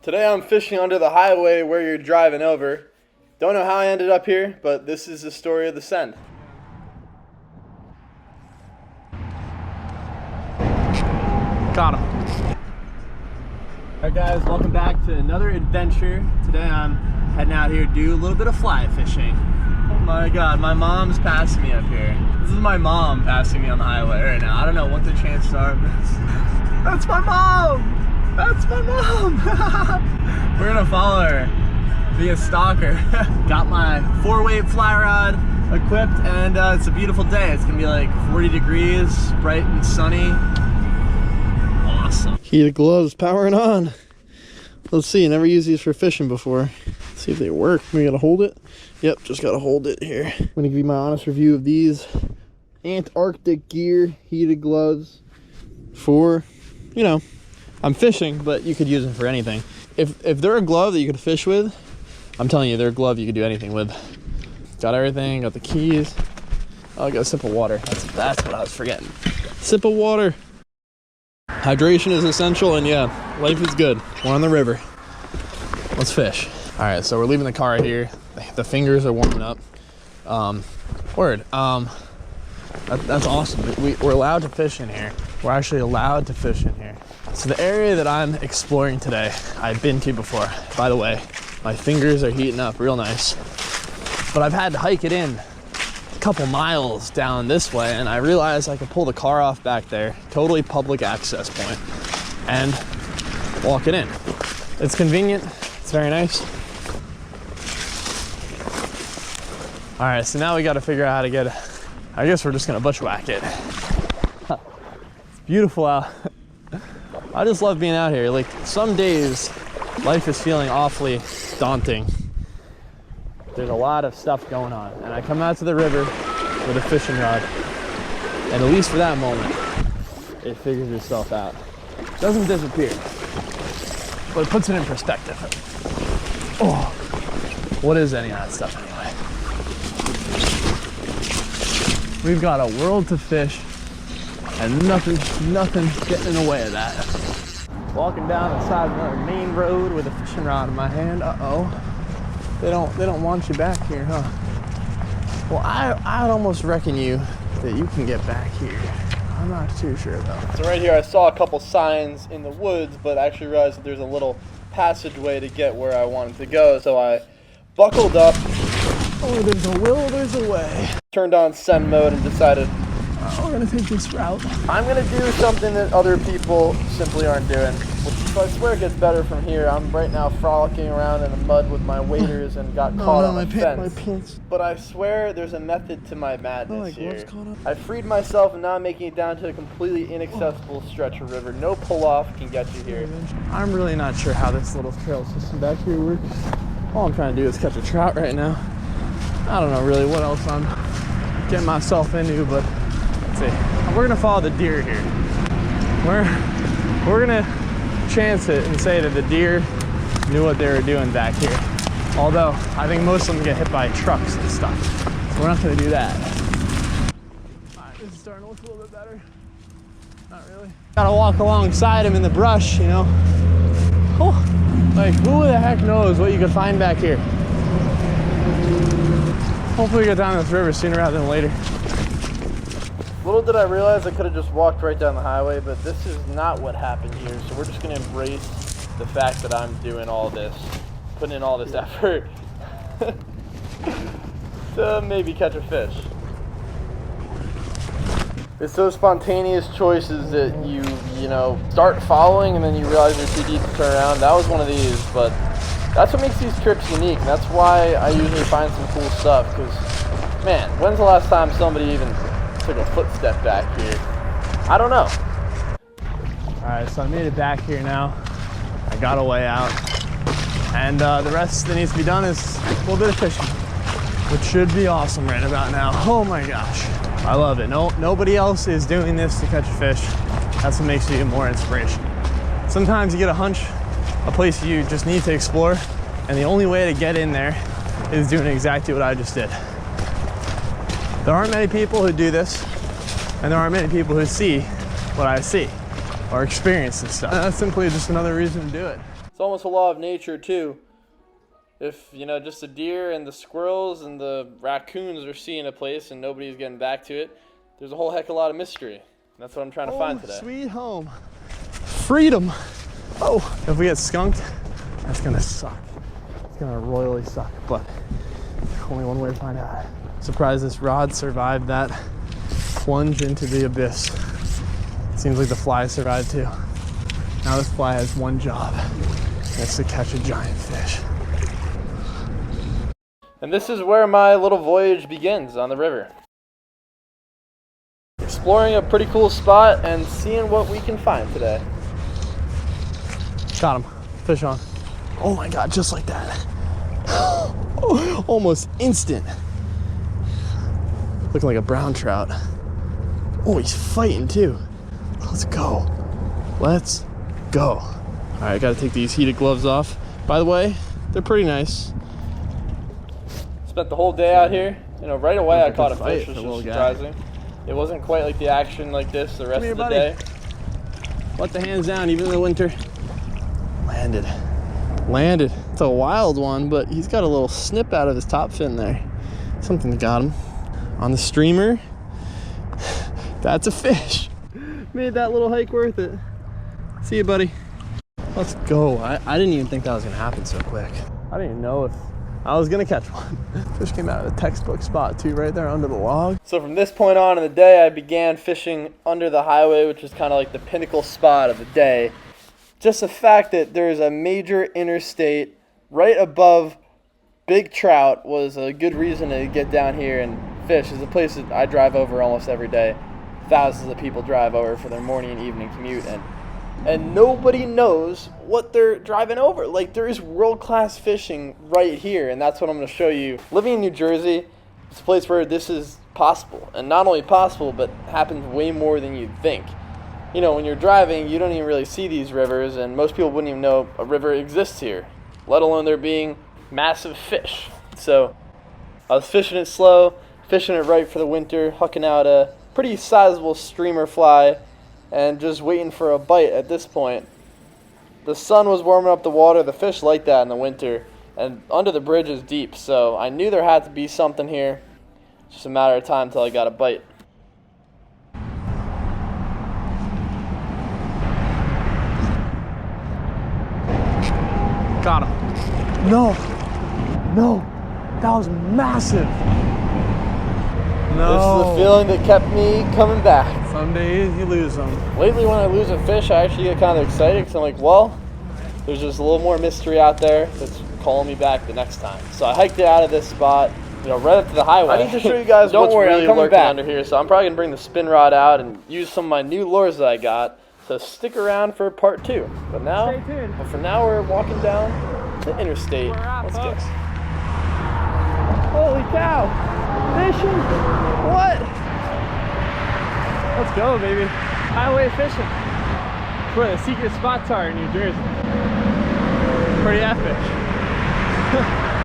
Today I'm fishing under the highway where you're driving over. Don't know how I ended up here, but this is the story of the send. Got him. Alright guys, welcome back to another adventure. Today I'm heading out here to do a little bit of fly fishing. Oh my god, my mom's passing me up here. This is my mom passing me on the highway right now. I don't know what the chances are, but that's my mom! That's my mom! We're gonna follow her, be a stalker. Got my 4-weight fly rod equipped, and it's a beautiful day. It's gonna be like 40 degrees, bright and sunny. Awesome. Heated gloves powering on. Let's see, never used these for fishing before. Let's see if they work. We gotta hold it. Yep, just gotta hold it here. I'm gonna give you my honest review of these Antarctic gear heated gloves for, you know, I'm fishing, but you could use them for anything. If they're a glove that you could fish with, I'm telling you, they're a glove you could do anything with. Got everything, got the keys. Oh, I got a sip of water. That's what I was forgetting. Sip of water. Hydration is essential, and yeah, life is good. We're on the river. Let's fish. All right, so we're leaving the car here. The fingers are warming up. That's awesome. We're allowed to fish in here. We're actually allowed to fish in here. So the area that I'm exploring today, I've been to before. By the way, my fingers are heating up real nice. But I've had to hike it in a couple miles down this way, and I realized I could pull the car off back there, totally public access point, and walk it in. It's convenient, it's very nice. All right, so now we gotta figure out how to get, I guess we're just gonna bushwhack it. It's beautiful out. I just love being out here. Like, some days life is feeling awfully daunting. There's a lot of stuff going on, and I come out to the river with a fishing rod, and at least for that moment it figures itself out. It doesn't disappear, but it puts it in perspective. Oh, what is any of that stuff anyway? We've got a world to fish, and nothing getting in the way of that. Walking down the side of another main road with a fishing rod in my hand. Uh-oh. They don't want you back here, huh? Well, I'd almost reckon that you can get back here. I'm not too sure though. So right here I saw a couple signs in the woods, but I actually realized that there's a little passageway to get where I wanted to go. So I buckled up. Oh, there's a will, there's a way. Turned on send mode and decided, we're gonna take this route. I'm gonna do something that other people simply aren't doing, which I swear gets better from here. I'm right now frolicking around in the mud with my waders and got caught on a fence. But I swear there's a method to my madness here. I freed myself, and now I'm making it down to a completely inaccessible stretch of river. No pull-off can get you here. I'm really not sure how this little trail system back here works. All I'm trying to do is catch a trout right now. I don't know really what else I'm getting myself into, but let's see. We're gonna follow the deer here. We're gonna chance it and say that the deer knew what they were doing back here. Although I think most of them get hit by trucks and stuff, so we're not gonna do that. All right, this is starting to look a little bit better. Not really. Gotta walk alongside him in the brush, you know. Oh, like who the heck knows what you could find back here. Hopefully we get down this river sooner rather than later. Little did I realize I could have just walked right down the highway, but this is not what happened here. So we're just gonna embrace the fact that I'm doing all this, putting in all this effort to maybe catch a fish. It's those spontaneous choices that you know, start following and then you realize you're too deep to turn around. That was one of these, but that's what makes these trips unique. And that's why I usually find some cool stuff, because, man, when's the last time somebody even took a footstep back here? I don't know. All right, so I made it back here now. I got a way out. And the rest that needs to be done is a little bit of fishing, which should be awesome right about now. Oh my gosh, I love it. Nobody else is doing this to catch a fish. That's what makes it even more inspirational. Sometimes you get a hunch, a place you just need to explore, and the only way to get in there is doing exactly what I just did. There aren't many people who do this, and there aren't many people who see what I see or experience and stuff. And that's simply just another reason to do it. It's almost a law of nature too. If, you know, just the deer and the squirrels and the raccoons are seeing a place and nobody's getting back to it, there's a whole heck of a lot of mystery. That's what I'm trying to find today. Sweet home. Freedom. Oh, if we get skunked, that's gonna suck. It's gonna royally suck, but only one way to find out. Surprised this rod survived that plunge into the abyss. Seems like the fly survived too. Now this fly has one job. It's to catch a giant fish. And this is where my little voyage begins, on the river. Exploring a pretty cool spot and seeing what we can find today. Got him. Fish on. Oh my God, just like that. Almost instant. Looking like a brown trout. Oh, he's fighting too. Let's go. Let's go. All right, I gotta take these heated gloves off. By the way, they're pretty nice. Spent the whole day out here. You know, right away I caught a fight fish, which for a was little guy. surprising. It wasn't quite like the action like this the rest Come here, of the buddy. day. Let the hands down, even in the winter. Landed. Landed. It's a wild one, but he's got a little snip out of his top fin there. Something got him. On the streamer, that's a fish. Made that little hike worth it. See you, buddy. Let's go. I didn't even think that was gonna happen so quick. I didn't even know if I was gonna catch one. Fish came out of the textbook spot too, right there under the log. So from this point on in the day, I began fishing under the highway, which is kind of like the pinnacle spot of the day. Just the fact that there's a major interstate right above big trout was a good reason to get down here and fish. It's a place that I drive over almost every day. Thousands of people drive over for their morning and evening commute, and nobody knows what they're driving over. Like, there is world-class fishing right here, and that's what I'm going to show you. Living in New Jersey, it's a place where this is possible, and not only possible, but happens way more than you'd think. You know, when you're driving, you don't even really see these rivers, and most people wouldn't even know a river exists here, let alone there being massive fish. So I was fishing it slow, fishing it right for the winter, hucking out a pretty sizable streamer fly, and just waiting for a bite at this point. The sun was warming up the water. The fish like that in the winter, and under the bridge is deep, so I knew there had to be something here. It's just a matter of time till I got a bite. Got him. No. No. That was massive. No. This is the feeling that kept me coming back. Some days you lose them. Lately when I lose a fish, I actually get kind of excited because I'm like, well, there's just a little more mystery out there that's calling me back the next time. So I hiked it out of this spot, you know, right up to the highway. I need to show you guys what's really lurking under here. So I'm probably going to bring the spin rod out and use some of my new lures that I got. So stick around for part 2. But now, Stay tuned. for now, we're walking down the interstate. Let's go. Holy cow. Fishing. What? Let's go, baby. Highway fishing. That's where the secret spots are in New Jersey. Pretty epic.